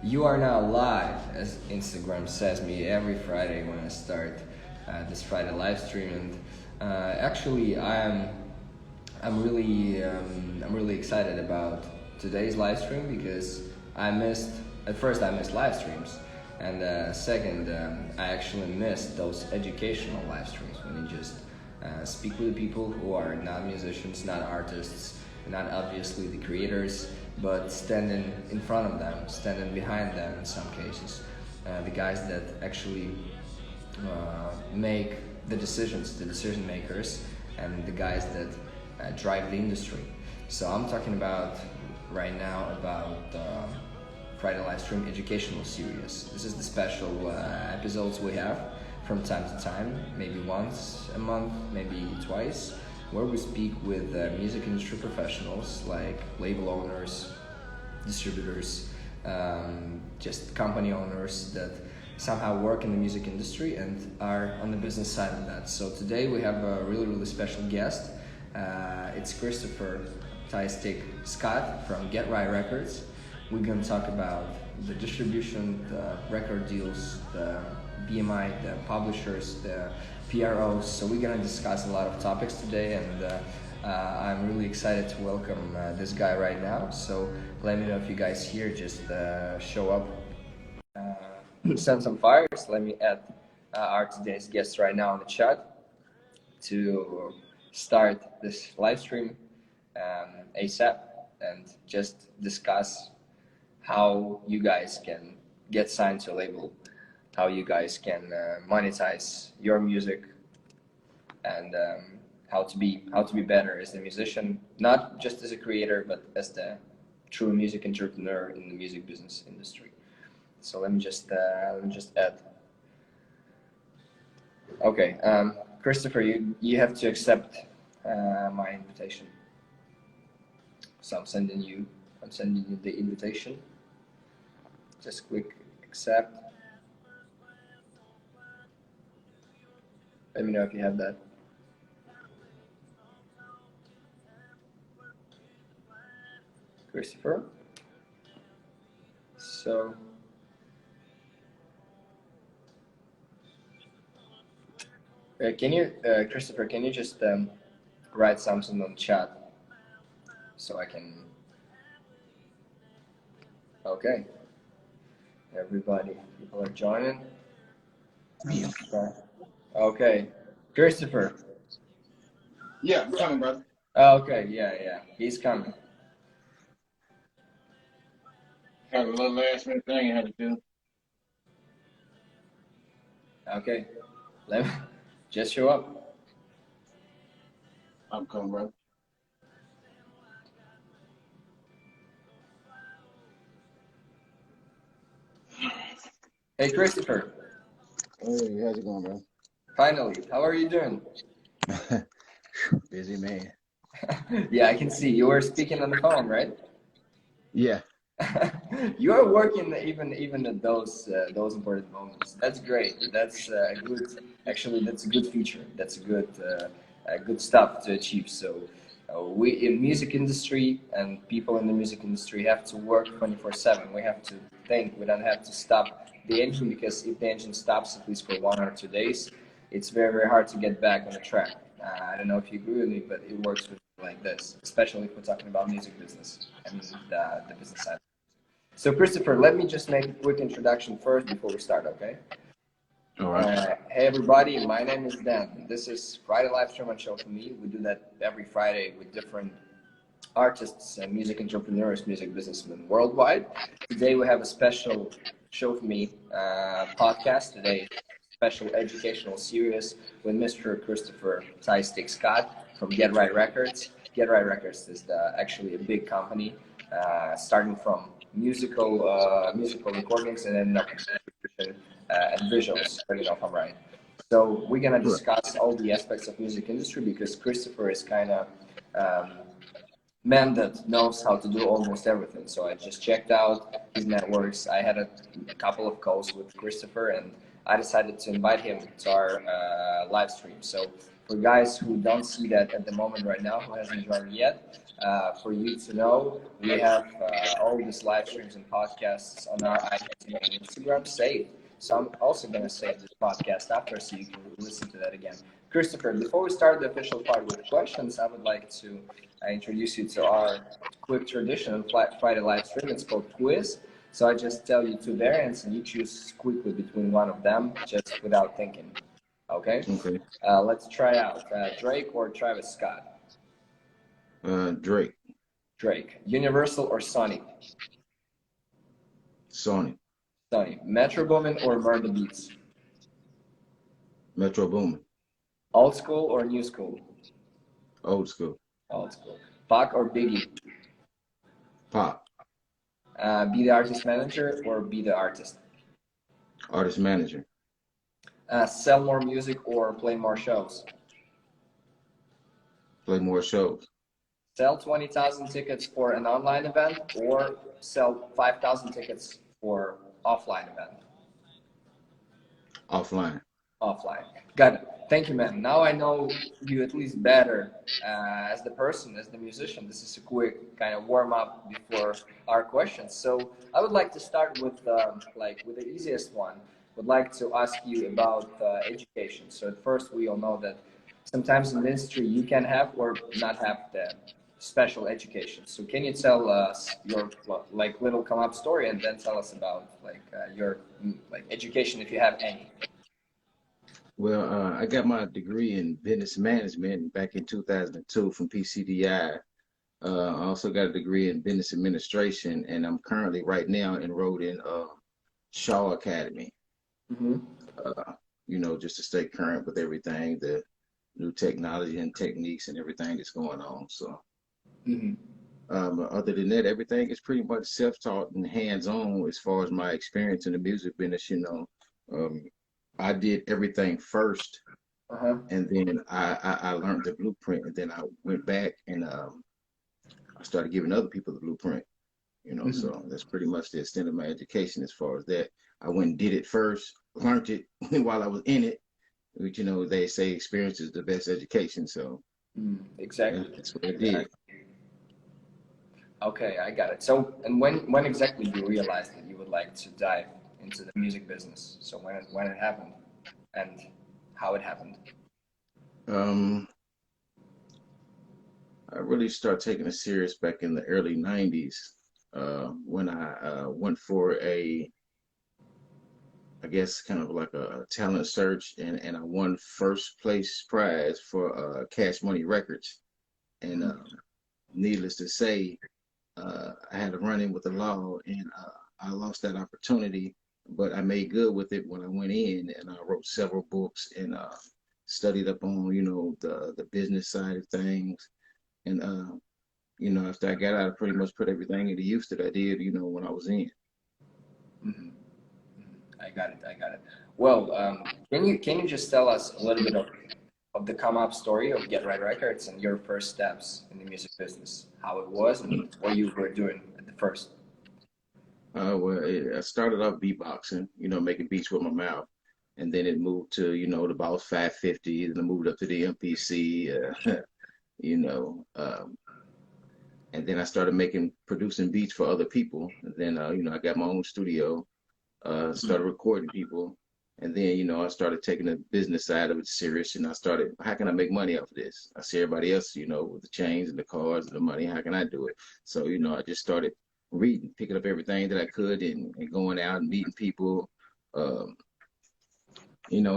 You are now live, as Instagram says me every Friday when I start this Friday live stream. And actually, I'm really excited about today's live stream because I missed live streams, and second, I actually missed those educational live streams when you just speak with people who are not musicians, not artists, not obviously the creators, but standing in front of them, standing behind them in some cases, the guys that actually make the decisions, the decision makers, and the guys that drive the industry. So I'm talking about right now about Friday live stream educational series. This is the special episodes we have from time to time, maybe once a month, maybe twice, where we speak with music industry professionals like label owners, distributors, just company owners that somehow work in the music industry and are on the business side of that. So today we have a really special guest. It's Christopher Tyestick Scott from Gettright Records. We're going to talk about the distribution, the record deals, the BMI, the publishers, the PROs. So we're going to discuss a lot of topics today, and I'm really excited to welcome this guy right now. So let me know if you guys here just show up, send some fires. Let me add our today's guest right now in the chat to start this live stream ASAP and just discuss how you guys can get signed to a label, how you guys can monetize your music, and how to be better as a musician, not just as a creator, but as the true music entrepreneur in the music business industry. So let me just add. Okay, Christopher, you have to accept my invitation. So I'm sending you the invitation. Just click accept. Let me know if you have that. Christopher. So can you, Christopher, can you just write something on chat so I can? Okay. Everybody, people are joining. Okay, Christopher. Yeah, I'm coming, brother. Okay, yeah, he's coming. Had a little last minute thing I had to do. Okay, let me just show up. I'm coming, brother. Hey, Christopher. Hey, how's it going, bro? Finally, how are you doing? Busy man. Yeah, I can see you were speaking on the phone, right? Yeah. You are working even at those important moments. That's great. That's good. Actually, that's a good feature. That's a good stuff to achieve. So we in music industry and people in the music industry have to work 24/7. We have to think. We don't have to stop the engine, because if the engine stops at least for 1 or 2 days, it's very hard to get back on the track. I don't know if you agree with me, but it works with me like this, especially if we're talking about music business and the business side. So Christopher, let me just make a quick introduction first before we start, okay? All right. Hey everybody, my name is Dan. This is Friday Live Stream and Show for me. We do that every Friday with different artists and music entrepreneurs, music businessmen worldwide. Today we have a special Show for Me podcast. Today, special educational series with Mr. Christopher Tyestick Scott from Gettright Records. Gettright Records is actually a big company, starting from musical recordings and then and visuals. You know if I'm right. So we're gonna discuss all the aspects of music industry, because Christopher is kind of man that knows how to do almost everything. So I just checked out his networks. I had a couple of calls with Christopher, and I decided to invite him to our live stream. So for guys who don't see that at the moment right now, who hasn't joined yet, for you to know, we have all these live streams and podcasts on our iTunes and Instagram saved. So I'm also going to save this podcast after so you can listen to that again. Christopher, before we start the official part with questions, I would like to introduce you to our quick tradition on Friday live stream. It's called Quiz. So I just tell you two variants and you choose quickly between one of them, just without thinking. Okay? Okay. Let's try out Drake or Travis Scott. Drake. Drake. Universal or Sony? Sony. Sony. Metro Boomin or Murder Beats? Metro Boomin. Old school or new school? Old school. Old school. Pac or Biggie? Pop. Be the artist manager or be the artist? Artist manager. Sell more music or play more shows? Play more shows. Sell 20,000 tickets for an online event or sell 5,000 tickets for offline event? Offline. Offline. Got it. Thank you, man. Now I know you at least better as the person, as the musician. This is a quick kind of warm up before our questions. So I would like to start with with the easiest one. Would like to ask you about education. So at first, we all know that sometimes in ministry you can have or not have the special education. So can you tell us your little come up story and then tell us about your education if you have any? Well, I got my degree in business management back in 2002 from PCDI. I also got a degree in business administration, and I'm currently right now enrolled in Shaw Academy. Mm-hmm. Just to stay current with everything, the new technology and techniques and everything that's going on. So, other than that, everything is pretty much self-taught and hands-on as far as my experience in the music business. I did everything first, and then I learned the blueprint, and then I went back and I started giving other people the blueprint. So that's pretty much the extent of my education as far as that. I went and did it first, learned it while I was in it, which, they say experience is the best education. So exactly. That's what I did. Okay, I got it. So, and when exactly you realized that you would like to dive into the music business? So when it happened and how it happened? I really started taking it serious back in the early 90s when I went for I guess kind of like a talent search, and I won first place prize for Cash Money Records. And needless to say, I had a run-in with the law, and I lost that opportunity, but I made good with it when I went in, and I wrote several books and studied up on, the business side of things. And, after I got out, I pretty much put everything into use that I did, when I was in. Mm-hmm. I got it. Well, can you just tell us a little bit of the come up story of Gettright Records and your first steps in the music business, how it was and what you were doing at the first? I started off beatboxing, making beats with my mouth, and then it moved to, the Boss 550, then I moved up to the MPC, and then I started producing beats for other people. And then, I got my own studio, started recording people. And then, I started taking the business side of it serious, and I started, how can I make money off of this? I see everybody else, with the chains and the cars and the money, how can I do it? So, I just started reading, picking up everything that I could and going out and meeting people,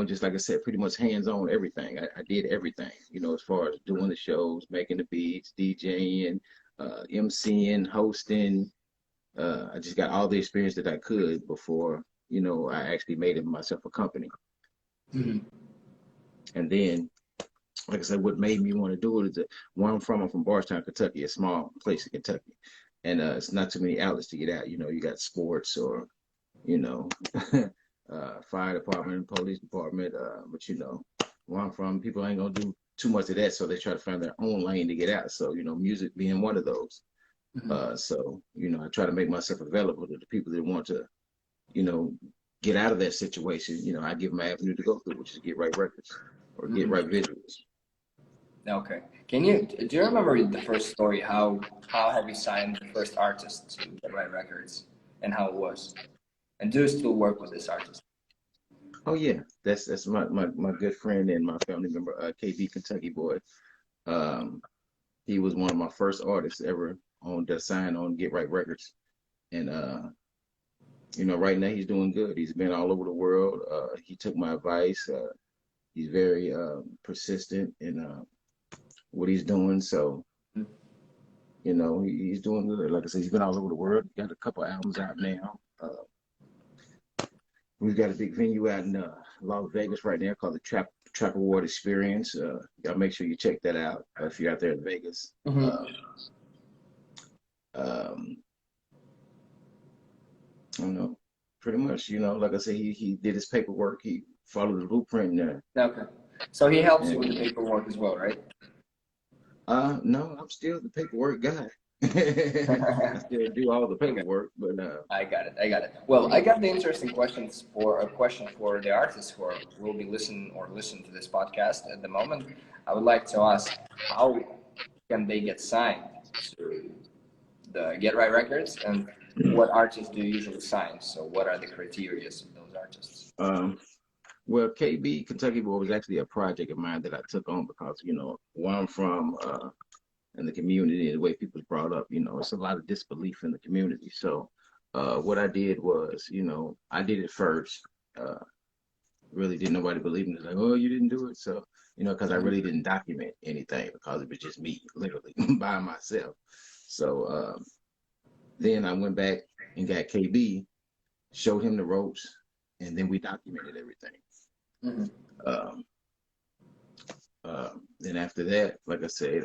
just like I said, pretty much hands-on everything. I did everything, as far as doing the shows, making the beats, DJing, MCing, hosting. I just got all the experience that I could before, I actually made it myself a company. Mm-hmm. And then, like I said, what made me want to do it is that where I'm from Bardstown, Kentucky, a small place in Kentucky. And it's not too many outlets to get out. You got sports or, fire department, police department. But, where I'm from, people ain't going to do too much of that. So they try to find their own lane to get out. So, music being one of those. Mm-hmm. So, I try to make myself available to the people that want to, get out of that situation. I give them an avenue to go through, which is Gettright Records or Gettright Visuals. Okay. Do you remember the first story? How have you signed the first artist to Gettright Records and how it was? And do you still work with this artist? Oh yeah, that's my good friend and my family member, KB Kentucky Boy. Um, he was one of my first artists ever on that signed on Get Right Records, and right now he's doing good. He's been all over the world. He took my advice. He's very persistent in what he's doing. So he's doing good. Like I said, he's been all over the world. Got a couple albums out now. We've got a big venue out in Las Vegas right now called the Trap Award Experience. Y'all make sure you check that out if you're out there in Vegas. Mm-hmm. Um, I don't know. Pretty much, like I said, he did his paperwork. He followed the blueprint there. Okay. So he helps you And, with the paperwork as well, right? no, I'm still the paperwork guy. I still do all the Okay. paperwork, but I got it. I got it. Well, I got the interesting questions for a question for the artists who will be listen to this podcast at the moment. I would like to ask, how can they get signed to the Get Right Records, and what artists do you usually sign? So, what are the criteria of those artists? well, KB Kentucky Boy was actually a project of mine that I took on because where I'm from and the community and the way people's brought up, it's a lot of disbelief in the community. So what I did was, I did it first. Uh, really didn't nobody believe me. It's like, oh, you didn't do it. So, because I really didn't document anything because it was just me, literally by myself. So then I went back and got KB, showed him the ropes, and then we documented everything. Mm-hmm. Um, then after that, like I said,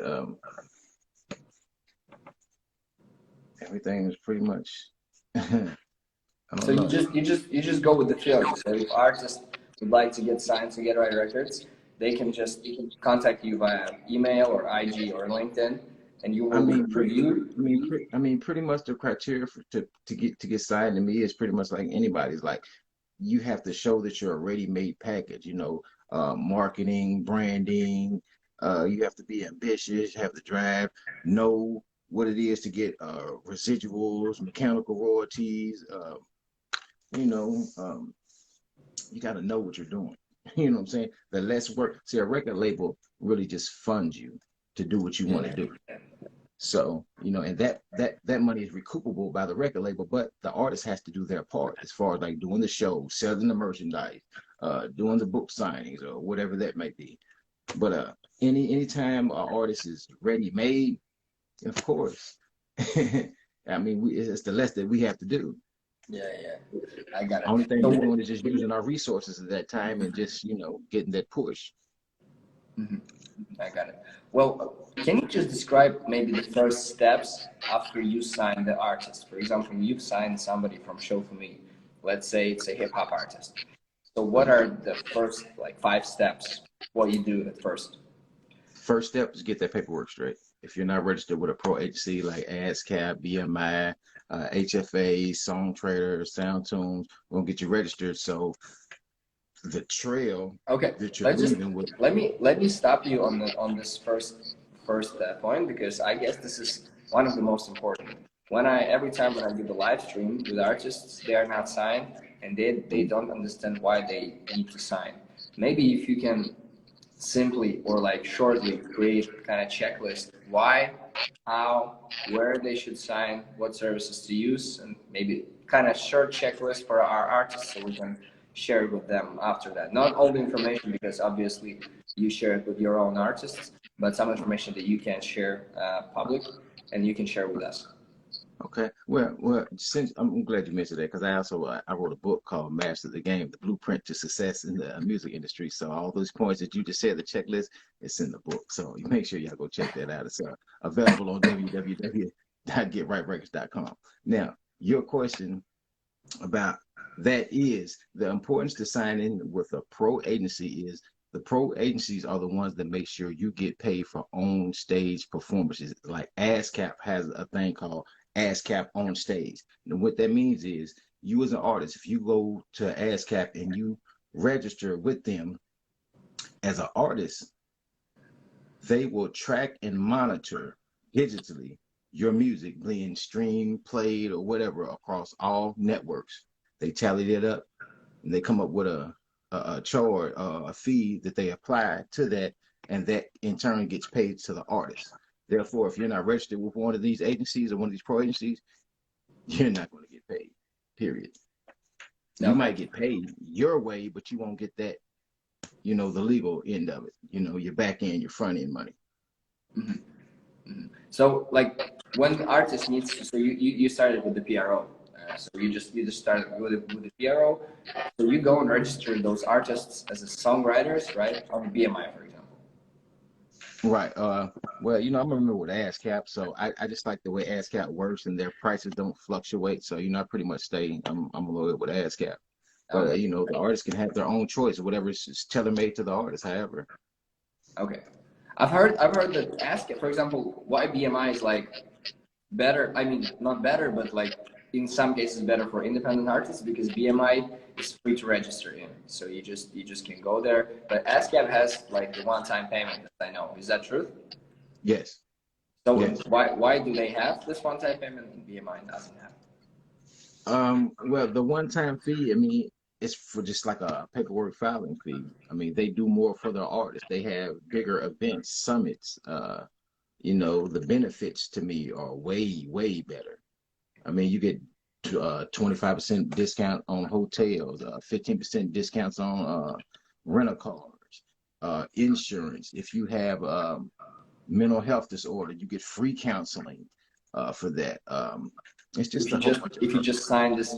everything was pretty much. I So don't know. you just go with the feeling. So if artists would like to get signed to Get Right Records, they can just contact you via email or IG or LinkedIn, and you I will be mean, reviewed. pretty much the criteria to get signed to me is pretty much like anybody's. Like, you have to show that you're a ready-made package. Marketing, branding. You have to be ambitious. You have to drive. Know what it is to get residuals, mechanical royalties. You know, um, you got to know what you're doing. You know what I'm saying? The less work. See, a record label really just funds you to do what you want to Yeah. do. So, and that money is recoupable by the record label, but the artist has to do their part as far as like doing the show, selling the merchandise, doing the book signings or whatever that may be. But anytime an artist is ready made, of course. I mean, it's the less that we have to do. Yeah, yeah, I got it. Only thing we're So, doing is just using our resources at that time and just, getting that push. mhm, I got it. Well, can you just describe maybe the first steps after you sign the artist? For example, you signed somebody from Show For Me. Let's say it's a hip hop artist. So, what are the first like 5 steps? What you do at first? First step is get that paperwork straight. If you're not registered with a pro agency like ASCAP, BMI, HFA, Song Trader, Sound Tunes, we're gonna get you registered. So the trail Okay, that you're let's just leaving with. let me stop you on this first point, because I guess this is one of the most important. Every time when I do the live stream with artists, they are not signed, and they don't understand why they need to sign. Maybe if you can simply or like shortly create kind of checklist why, how, where they should sign, what services to use, and maybe kind of short checklist for our artists so we can share it with them after that. Not all the information, because obviously you share it with your own artists, but some information that you can share public and you can share with us. Okay. Well, since I'm glad you mentioned that because I also I wrote a book called Master the Game: The Blueprint to Success in the Music Industry. So all those points that you just said, the checklist, it's in the book. So you make sure y'all go check that out. It's available on www.getrightrecords.com. Now, your question about that is the importance to sign in with a pro agency is the pro agencies are the ones that make sure you get paid for on stage performances. Like ASCAP has a thing called ASCAP on stage. And what that means is you as an artist, if you go to ASCAP and you register with them as an artist, they will track and monitor digitally your music being streamed, played, or whatever across all networks. They tally it up and they come up with a charge, a fee that they apply to that, and that in turn gets paid to the artist. Therefore, if you're not registered with one of these agencies or one of these pro agencies, you're not going to get paid. Period. You Okay. might get paid your way, but you won't get that, the legal end of it. Your back end, your front end money. So like when the artist needs to, so you started with the PRO. So you just started with the PRO. So you go and register those artists as a songwriters, right? On BMI, for example. Right. Well, I remember with ASCAP, so I just like the way ASCAP works and their prices don't fluctuate. So, I pretty much stay, I'm loyal with ASCAP. But, Okay. the artist can have their own choice, whatever is tailor-made to the artist, however. Okay. I've heard that ASCAP, for example, why BMI is like better. I mean, not better, but like in some cases better for independent artists because BMI is free to register in. So you just can go there. But ASCAP has like the one-time payment that I know. Is that true? Yes. So Yes. why do they have this one-time payment and BMI doesn't have? Well, the one-time fee, I mean, it's for just like a paperwork filing fee. I mean, they do more for their artists. They have bigger events, summits. The benefits to me are way, way better. I mean, you get 25% discount on hotels, 15% discounts on rental cars, insurance. If you have mental health disorder, you get free counseling for that. It's just a whole bunch of If you stuff. just sign this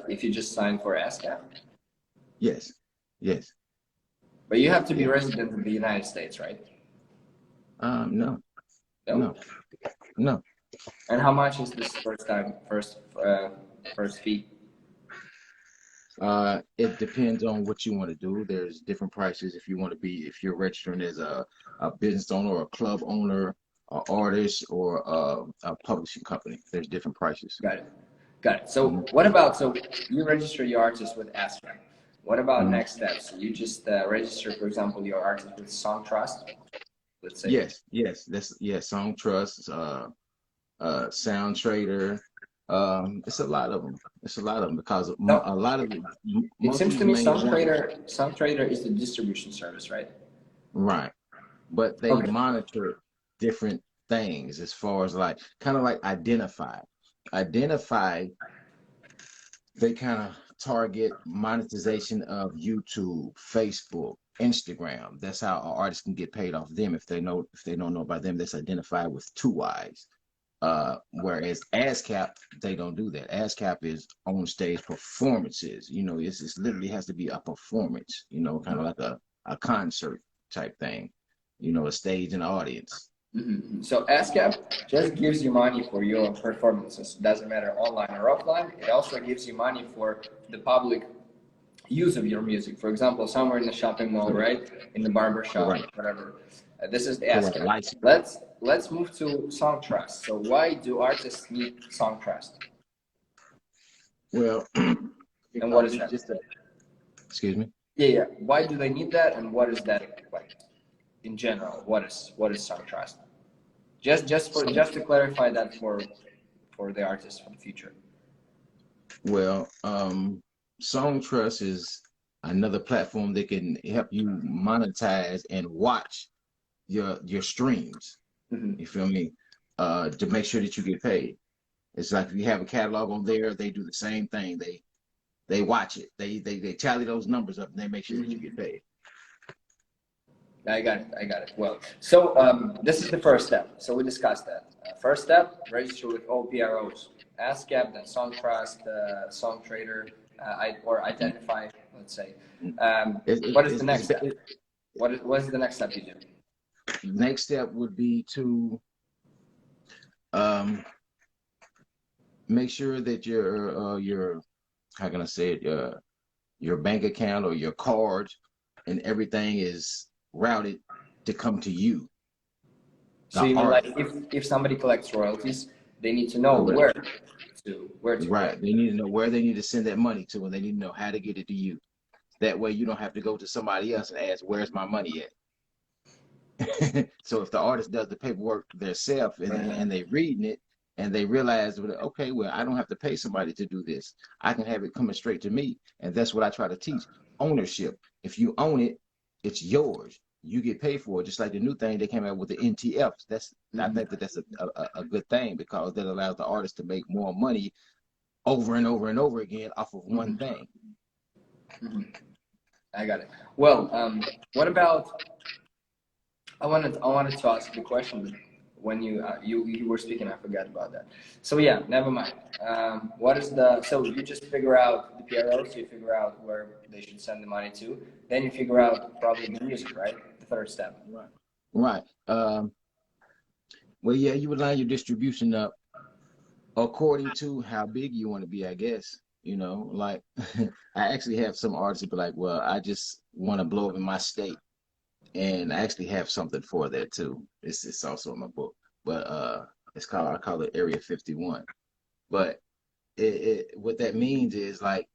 if you just sign for ASCAP, Yes, yes. but you have to be Yeah. resident in the United States, right? No, No. no, no. And how much is this first fee? It depends on what you want to do. There's different prices if you're registering as a business owner or a club owner, an artist, or a publishing company. There's different prices. Got it. Got it. So so you register your artist with ASCAP. What about Mhm. next steps? You just register, for example, your artist with Song Trust, let's say. Yes. Song Trust, Sound Trader. It's a lot of them. It's a lot of them because No, a lot of it most of seems these to me main ones, Song Trader is the distribution service, right? right? But they Okay. monitor different things as far as like kind of like identify. They kind of target monetization of YouTube, Facebook, Instagram. That's how an artist can get paid off them. If they don't know about them, that's identified with two eyes. Whereas ASCAP, they don't do that. ASCAP is on stage performances. It's literally has to be a performance. Kind of like a concert type thing. A stage and audience. Mm-hmm. So ASCAP just gives you money for your performances. Doesn't matter online or offline. It also gives you money for the public use of your music. For example, somewhere in the shopping mall, right? In the barber shop, Correct. whatever. This is the Correct. ASCAP. License. Let's move to Song Trust. So why do artists need Song Trust? Well, And what because is it's that? just excuse me. Yeah. Why do they need that? And what is that like in general? What is Song Trust? Just to clarify that for the artists for the future. Well, Song Trust is another platform that can help you monetize and watch your streams. Mm-hmm. You feel me? To make sure that you get paid. It's like if you have a catalog on there, they do the same thing. They watch it. They tally those numbers up and they make sure that you get paid. I got it. Well, so this is the first step. So we discussed that. First step, register with all PROs. ASCAP, then Song Trust, Song Trader, or Identify, let's say. What is the next step? What is the next step you do? Next step would be to make sure that your how can I say it, your bank account or your card and everything is routed to come to you. So you mean like if somebody collects royalties, they need to know Correct. where to Right. They need to know where they need to send that money to, and they need to know how to get it to you. That way you don't have to go to somebody else and ask, where's my money at? So if the artist does the paperwork themselves and they reading it and they realize, well, okay, well, I don't have to pay somebody to do this. I can have it coming straight to me. And that's what I try to teach. Ownership. If you own it, it's yours. You get paid for it. Just like the new thing they came out with the NTFs. I think that's a good thing because that allows the artist to make more money over and over and over again off of one thing. I got it. Well, what about? I wanted to ask the question, but when you were speaking, I forgot about that. So yeah, never mind. What is so you just figure out the PROs, you figure out where they should send the money to, then you figure out probably the music, right? The third step. Right. Well, yeah, you would line your distribution up according to how big you want to be, I guess. You know, like I actually have some artists that be like, well, I just want to blow up in my state. And I actually have something for that too. It's also in my book. But I call it Area 51. But what that means is like,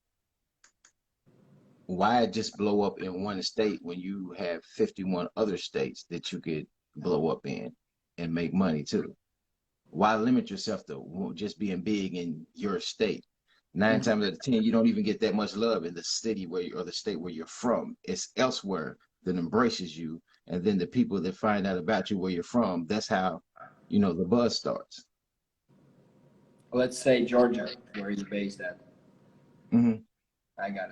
why just blow up in one state when you have 51 other states that you could blow up in and make money too? Why limit yourself to just being big in your state? 9 times out of 10, you don't even get that much love in the city or the state where you're from. It's elsewhere that embraces you. And then the people that find out about you where you're from, that's how, the buzz starts. Let's say Georgia, where you're based at. Mm-hmm. I got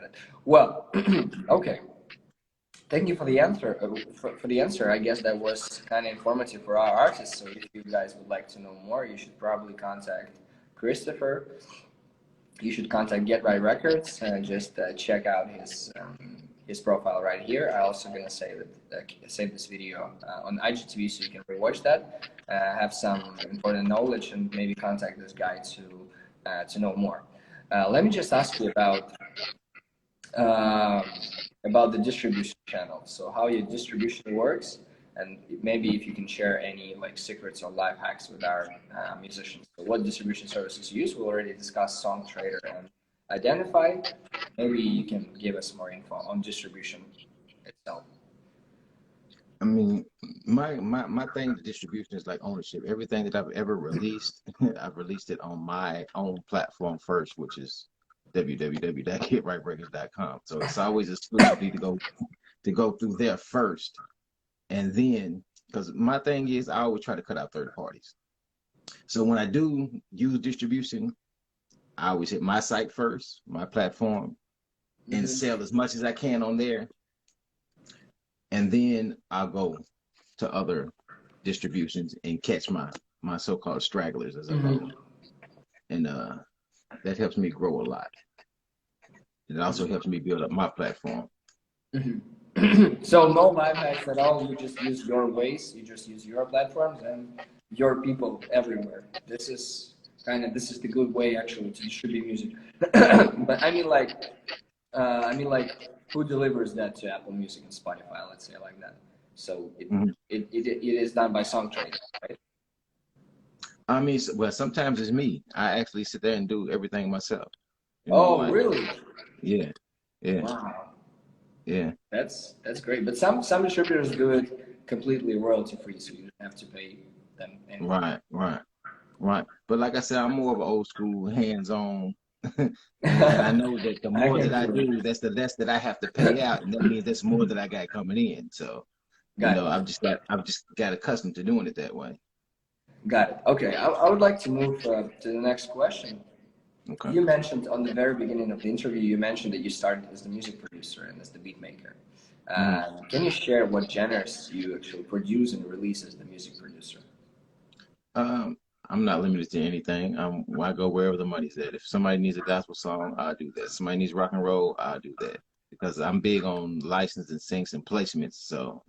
it. Well, okay. Thank you for the answer. For the answer, I guess that was kind of informative for our artists. So if you guys would like to know more, you should probably contact Christopher. You should contact Gettright Records and just check out his profile right here. I'm also gonna save this video on IGTV so you can rewatch that, have some important knowledge, and maybe contact this guy to know more. Let me just ask you about the distribution channel. So how your distribution works, and maybe if you can share any like secrets or life hacks with our musicians. So what distribution services you use? We already discussed Song Trader and Identify. Maybe you can give us more info on distribution itself. I mean, my thing with distribution is like ownership. Everything that I've ever released, I've released it on my own platform first, which is www.gettrightrecords.com. So it's always exclusively to go through there first. And then, because my thing is, I always try to cut out third parties. So when I do use distribution, I always hit my site first, my platform, and sell as much as I can on there. And then I'll go to other distributions and catch my so-called stragglers, as I call them. And that helps me grow a lot. It also helps me build up my platform. So no live hacks at all. You just use your ways. You just use your platforms and your people everywhere. This is the good way actually to distribute music. But I mean like who delivers that to Apple Music and Spotify? Let's say like that. So it is done by Song Trader, right? I mean, well, sometimes it's me. I actually sit there and do everything myself. Really? Yeah. Wow. Yeah. That's great. But some distributors do it completely royalty free, so you don't have to pay them anything. Right. But like I said, I'm more of an old school, hands-on. And I know that the more that I do, that's the less that I have to pay out, and that means that's more that I got coming in. So, I've just got accustomed to doing it that way. Got it. Okay, I would like to move to the next question. Okay. You mentioned on the very beginning of the interview, you mentioned that you started as the music producer and as the beat maker. Can you share what genres you actually produce and release as the music producer? I'm not limited to anything. I go wherever the money's at. If somebody needs a gospel song, I'll do that. If somebody needs rock and roll, I'll do that. Because I'm big on license and syncs and placements. So,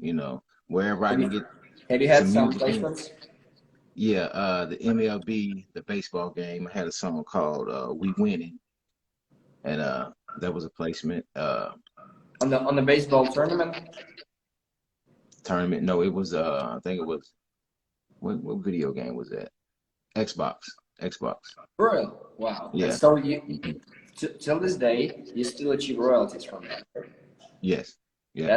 wherever I can get. Have you had some placements? Yeah, the MLB, the baseball game, I had a song called We Winning. And that was a placement. On the baseball tournament? No, it was I think it was what video game was that? Xbox. For real? Wow. Yeah. And so till this day, you still achieve royalties from that? Yes. Yeah.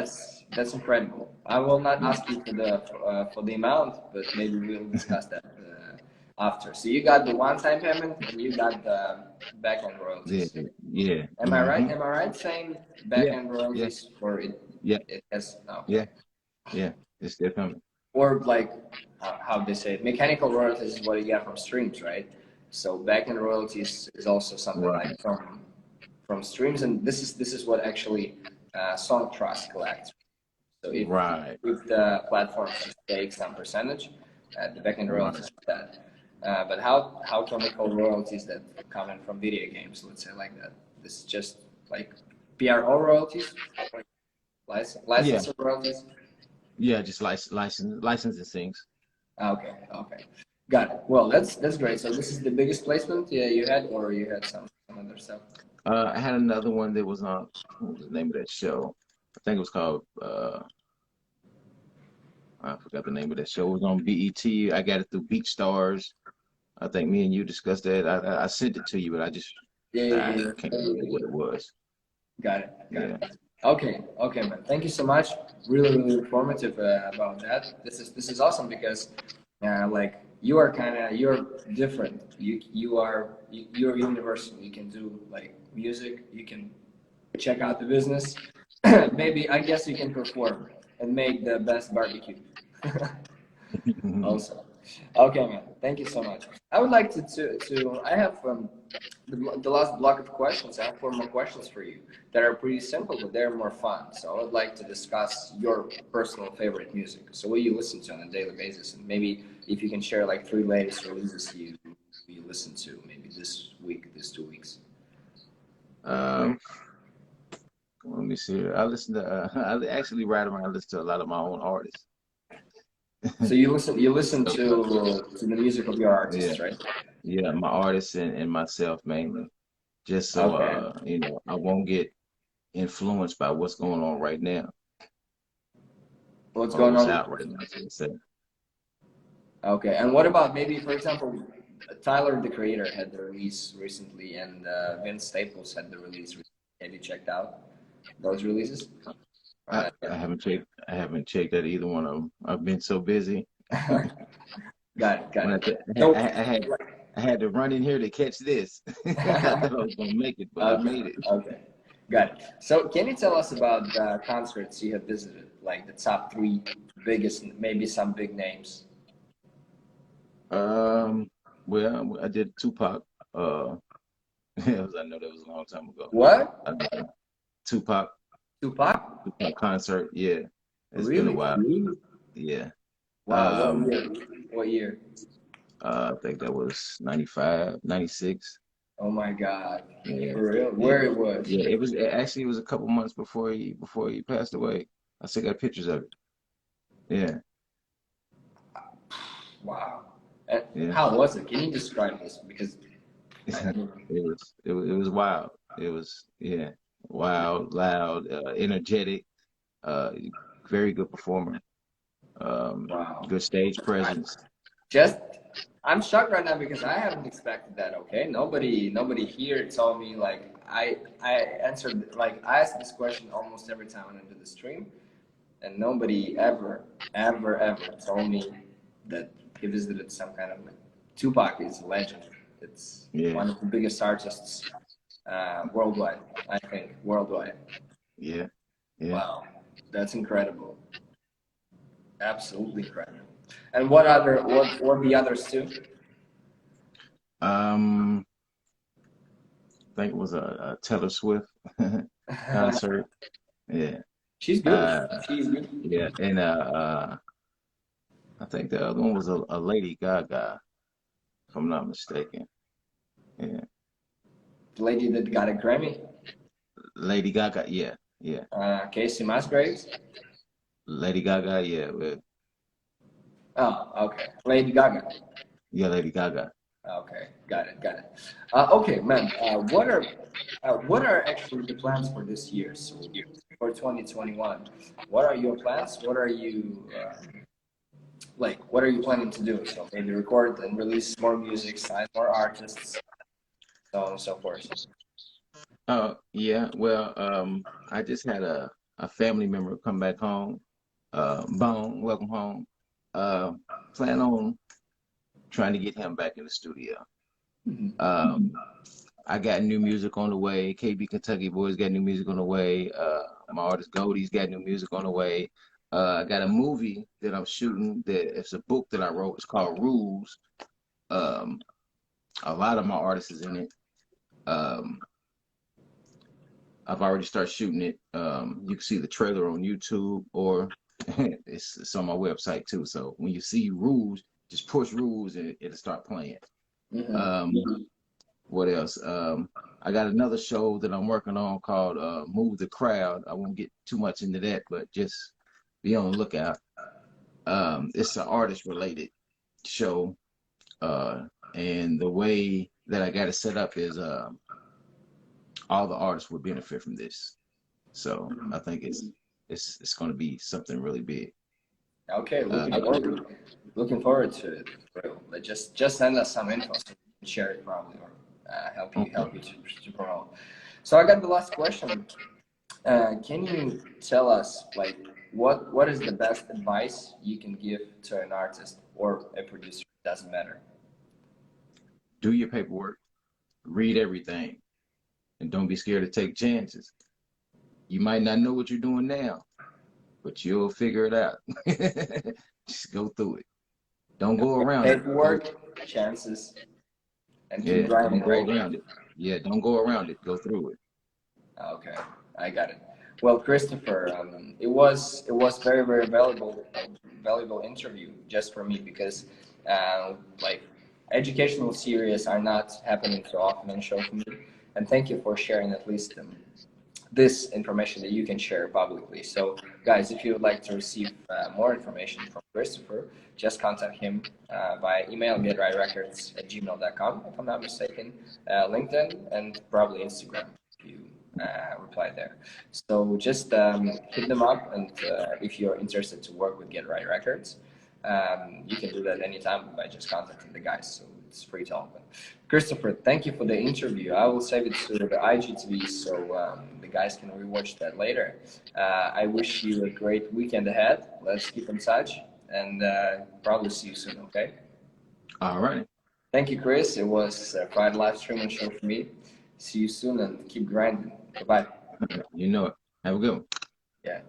That's incredible. I will not ask you for the amount, but maybe we'll discuss that after. So you got the one-time payment and you got the back-end Yeah. royalties. Yeah. Am I right? Mm-hmm. Am I right saying Yeah. back-end Yeah. royalties for it? Yeah. It has okay. Yeah. Yeah. It's definitely Or like how they say it, mechanical royalties is what you get from streams, right? So back-end royalties is also something like right. from streams, and this is what actually Song Trust collects. So Right. if the platform just takes some percentage, the backend Right. royalties for that. But how chemical royalties that come in from video games, let's say like that. This is just like PRO royalties, like Yeah. license royalties. Yeah. Just licensing things. Okay, okay, got it. Well, that's great. So this is the biggest placement you had, or you had some other stuff. I had another one that was on, what was the name of that show? I think it was called, I forgot the name of that show. It was on BET. I got it through Beach Stars. I think me and you discussed that. I sent it to you, but Yeah, I yeah, can't remember yeah. what it was. Got it. Got Yeah. it. Okay. Okay, man. Thank you so much. Really, really informative about that. This is awesome because, like, you're different. You're universal. You can do like music. You can check out the business. Maybe I guess you can perform and make the best barbecue. Also. Okay, man. Thank you so much. I would like to I have the last block of questions. I have four more questions for you that are pretty simple, but they're more fun. So I would like to discuss your personal favorite music. So what you listen to on a daily basis, and maybe if you can share like three latest releases you listen to, maybe this week, this 2 weeks. Um, Let me see. I listen to. I actually right around. I listen to a lot of my own artists. So you listen So, to the music of your yeah, artists, right? yeah, my artists and myself mainly. Just so Okay. I won't get influenced by what's going on right now What's or going what's on? out right now. So to say. Okay, and what about maybe, for example, Tyler the Creator had the release recently, and Vince Staples had the release recently. Have you checked out those releases? Or I, not I yet? haven't checked. I haven't checked out either one of them. I've been so busy. Got it, got When it. I, So, I had I had to run in here to catch this. I thought I was gonna make it, but I okay, made it. okay, got it. So, can you tell us about the concerts you have visited, like the top three biggest, maybe some big names? Um, well, I did Tupac. I know that was a long time ago. What? Uh, Tupac, Tupac? Tupac concert. Yeah, it's been a Really? while. Yeah. Wow, what Um, year? What year? I think that was 95, 96. Oh my God. Yeah, For real? yeah, Where it was? yeah. It was a couple months before he passed away. I still got pictures of it. Yeah, Wow. And yeah. how was it? Can you describe this? Because I mean, It was wild. It was yeah, wild, loud, energetic. Uh, Very good performer. wow. Good stage I presence. just I'm shocked right now because I haven't expected that. Okay, nobody here told me like I answered like I asked this question almost every time I enter the stream, and nobody ever told me that he visited some kind of like Tupac is a legend. It's Yeah, one of the biggest artists worldwide. I think worldwide. yeah, yeah. Wow, that's incredible. Absolutely incredible. And what the others too? Um, I think it was a Taylor Swift concert. Yeah. She's good. Uh, She's good. yeah, and I think the other one was a Lady Gaga, if I'm not mistaken. Yeah, The lady that got a Grammy, Lady Gaga. Yeah, yeah, Casey Musgraves. Lady Gaga. Yeah, Oh, okay. Lady Gaga. yeah, Lady Gaga. Okay, got it, got it. Okay, man. What are actually the plans for this year? So for 2021, what are your plans? What are you like? What are you planning to do? So maybe record and release more music, sign more artists, so on and so forth. Yeah. Well, I just had a family member come back home. Bone, welcome home. Plan on trying to get him back in the studio. Mhm. Um, I got new music on the way. KB Kentucky Boys got new music on the way. My artist Goldie's got new music on the way. I got a movie that I'm shooting that it's a book that I wrote. It's called Rules. Um, a lot of my artists is in it. Um, I've already started shooting it. You can see the trailer on YouTube or it's on my website too. So when you see Rules, just push Rules and it'll start playing. Mhm. Um, what else? I got another show that I'm working on called Move the Crowd. I won't get too much into that, but just be on the lookout. It's an artist related show. And the way that I got it set up is all the artists would benefit from this. So I think it's going to be something really big. Okay, Uh, looking forward to it. Bro. Like just send us some info so we can share it probably or help okay. you to promote. So I got the last question. Can you tell us like what is the best advice you can give to an artist or a producer? Doesn't matter. Do your paperwork, read everything, and don't be scared to take chances. You might not know what you're doing now, but you'll figure it out. Just go through it. Don't go Okay. around it. Go, Paperwork, chances, and keep yeah, don't grinding, go right? around it. Yeah, don't go around it. Go through it. Okay, I got it. Well, Christopher, it was very valuable interview just for me because like educational series are not happening so often on show for me, and thank you for sharing at least this information that you can share publicly. So, guys, if you would like to receive more information from Christopher, just contact him via email, getrightrecords@gmail.com, if I'm not mistaken, LinkedIn, and probably Instagram if you reply there. So just hit them up, and if you're interested to work with Get Right Records, you can do that anytime by just contacting the guys. So it's free to open. Christopher, thank you for the interview. I will save it to the IGTV so the guys can rewatch that later. I wish you a great weekend ahead. Let's keep in touch and probably see you soon, okay? All right. Thank you, Chris. It was a Friday live streaming show for me. See you soon and keep grinding. Bye-bye. You know it. Have a good one. Yeah.